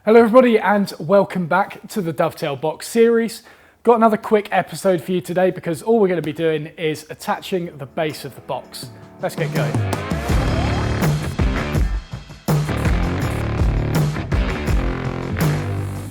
Hello everybody and welcome back to the Dovetail box series. Got another quick episode for you today because all we're going to be doing is attaching the base of the box. Let's get going.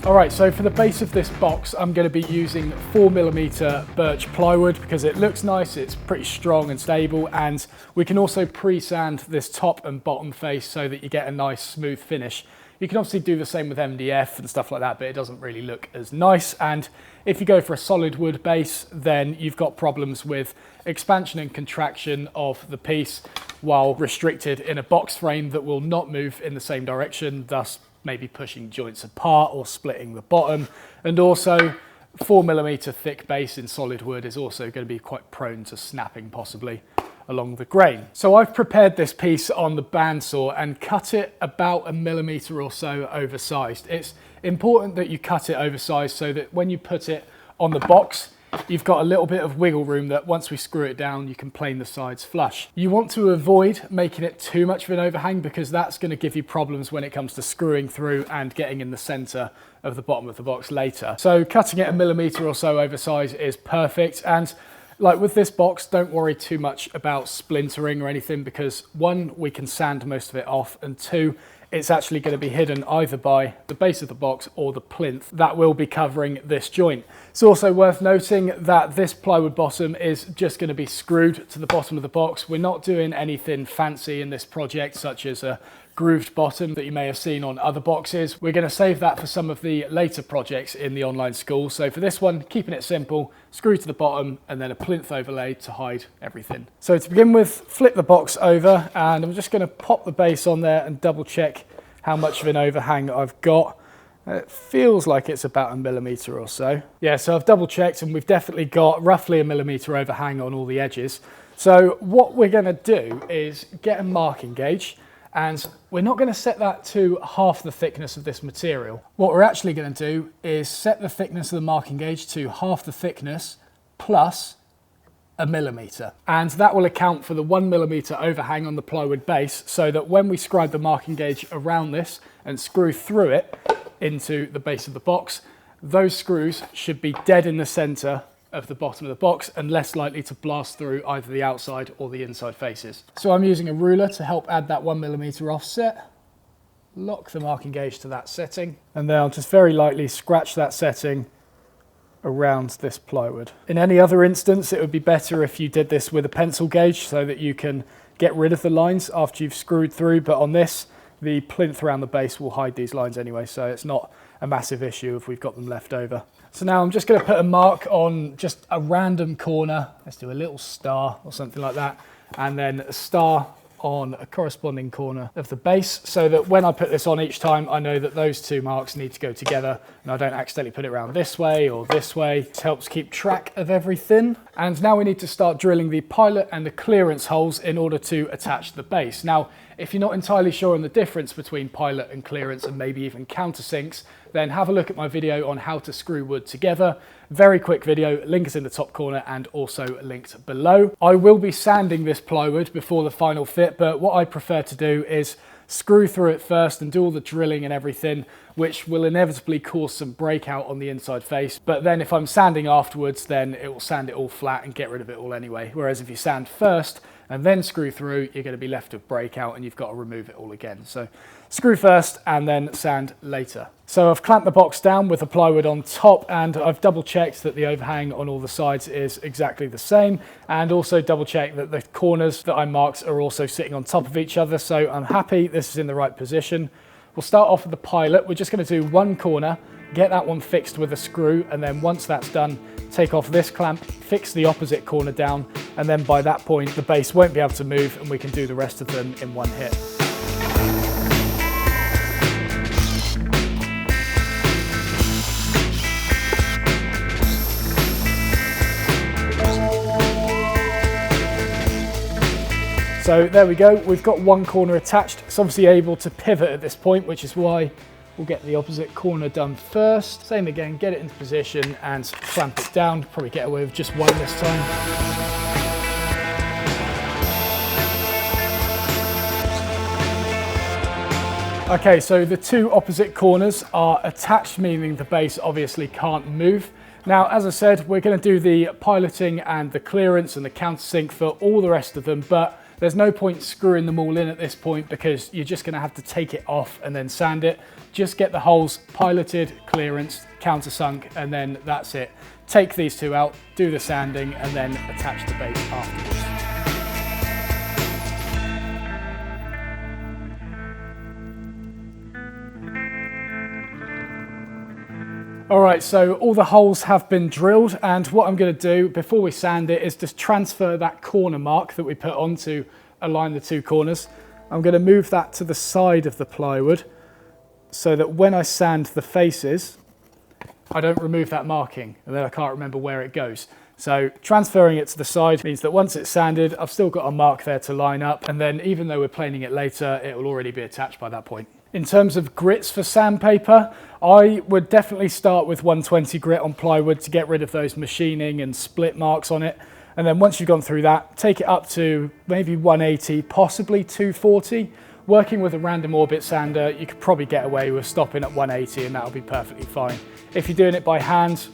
Alright, so for the base of this box I'm going to be using 4mm birch plywood because it looks nice, it's pretty strong and stable, and we can also pre-sand this top and bottom face so that you get a nice smooth finish. You can obviously do the same with MDF and stuff like that, but it doesn't really look as nice. And if you go for a solid wood base, then you've got problems with expansion and contraction of the piece while restricted in a box frame that will not move in the same direction, thus maybe pushing joints apart or splitting the bottom. And also 4mm thick base in solid wood is also going to be quite prone to snapping possibly along the grain. So I've prepared this piece on the bandsaw and cut it about 1mm or so oversized. It's important that you cut it oversized so that when you put it on the box, you've got a little bit of wiggle room that once we screw it down, you can plane the sides flush. You want to avoid making it too much of an overhang because that's going to give you problems when it comes to screwing through and getting in the center of the bottom of the box later. So cutting it 1mm or so oversized is perfect. And like with this box, don't worry too much about splintering or anything because one, we can sand most of it off, and two, it's actually going to be hidden either by the base of the box or the plinth that will be covering this joint. It's also worth noting that this plywood bottom is just going to be screwed to the bottom of the box. We're not doing anything fancy in this project, such as a grooved bottom that you may have seen on other boxes. We're going to save that for some of the later projects in the online school. So for this one, keeping it simple, screw to the bottom and then a plinth overlay to hide everything. So to begin with, flip the box over and I'm just going to pop the base on there and double check how much of an overhang I've got. It feels like it's about 1mm or so. Yeah, so I've double checked and we've definitely got roughly 1mm overhang on all the edges. So what we're going to do is get a marking gauge, and we're not going to set that to half the thickness of this material. What we're actually going to do is set the thickness of the marking gauge to half the thickness plus 1mm. And that will account for the 1mm overhang on the plywood base so that when we scribe the marking gauge around this and screw through it into the base of the box, those screws should be dead in the center of the bottom of the box and less likely to blast through either the outside or the inside faces. So I'm using a ruler to help add that 1mm offset, lock the marking gauge to that setting, and then I'll just very lightly scratch that setting around this plywood. In any other instance, it would be better if you did this with a pencil gauge so that you can get rid of the lines after you've screwed through, but on this, the plinth around the base will hide these lines anyway, so it's not a massive issue if we've got them left over. So now I'm just going to put a mark on just a random corner. Let's do a little star or something like that, and then a star on a corresponding corner of the base so that when I put this on each time, I know that those two marks need to go together and I don't accidentally put it around this way or this way. It helps keep track of everything. And now we need to start drilling the pilot and the clearance holes in order to attach the base. Now, if you're not entirely sure on the difference between pilot and clearance and maybe even countersinks, then have a look at my video on how to screw wood together. Very quick video, link is in the top corner and also linked below. I will be sanding this plywood before the final fit, but what I prefer to do is screw through it first and do all the drilling and everything, which will inevitably cause some breakout on the inside face. But then if I'm sanding afterwards, then it will sand it all flat and get rid of it all anyway. Whereas if you sand first and then screw through, you're going to be left with breakout and you've got to remove it all again. So screw first and then sand later. So I've clamped the box down with the plywood on top and I've double checked that the overhang on all the sides is exactly the same, and also double checked that the corners that I marked are also sitting on top of each other. So I'm happy this is in the right position. We'll start off with the pilot. We're just going to do one corner, get that one fixed with a screw, and then once that's done, take off this clamp, fix the opposite corner down, and then by that point the base won't be able to move and we can do the rest of them in one hit. So there we go, we've got one corner attached. It's obviously able to pivot at this point, which is why we'll get the opposite corner done first. Same again, get it into position and clamp it down. Probably get away with just one this time. Okay, so the two opposite corners are attached, meaning the base obviously can't move. Now, as I said, we're going to do the piloting and the clearance and the countersink for all the rest of them, but there's no point screwing them all in at this point because you're just going to have to take it off and then sand it. Just get the holes piloted, clearanced, countersunk, and then that's it. Take these two out, do the sanding, and then attach the base afterwards. All right, so all the holes have been drilled, and what I'm going to do before we sand it is just transfer that corner mark that we put on to align the two corners. I'm going to move that to the side of the plywood so that when I sand the faces, I don't remove that marking and then I can't remember where it goes. So transferring it to the side means that once it's sanded, I've still got a mark there to line up, and then even though we're planing it later, it will already be attached by that point. In terms of grits for sandpaper, I would definitely start with 120 grit on plywood to get rid of those machining and split marks on it. And then once you've gone through that, take it up to maybe 180, possibly 240. Working with a random orbit sander, you could probably get away with stopping at 180 and that'll be perfectly fine. If you're doing it by hand,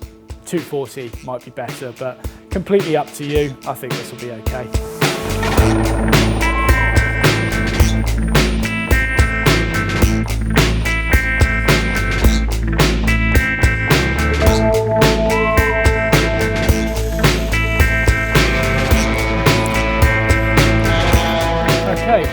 240 might be better, but completely up to you. I think this will be okay.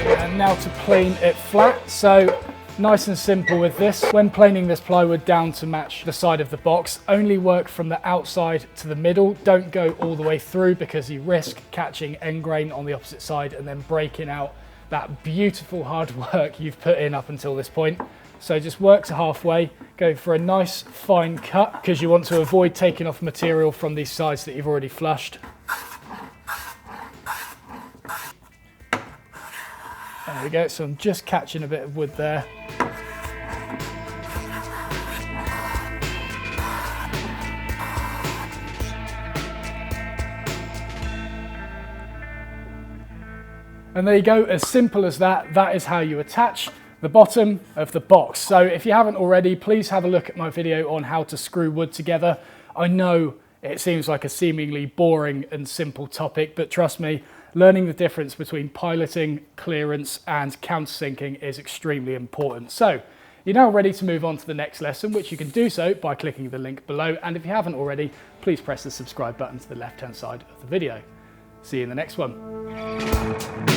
And now to plane it flat. So nice and simple with this. When planing this plywood down to match the side of the box, only work from the outside to the middle. Don't go all the way through because you risk catching end grain on the opposite side and then breaking out that beautiful hard work you've put in up until this point. So just work to halfway, go for a nice fine cut because you want to avoid taking off material from these sides that you've already flushed. There we go, so I'm just catching a bit of wood there. And there you go, as simple as that. That is how you attach the bottom of the box. So if you haven't already, please have a look at my video on how to screw wood together. I know it seems like a seemingly boring and simple topic, but trust me, learning the difference between piloting, clearance, and countersinking is extremely important. So you're now ready to move on to the next lesson, which you can do so by clicking the link below. And if you haven't already, please press the subscribe button to the left-hand side of the video. See you in the next one.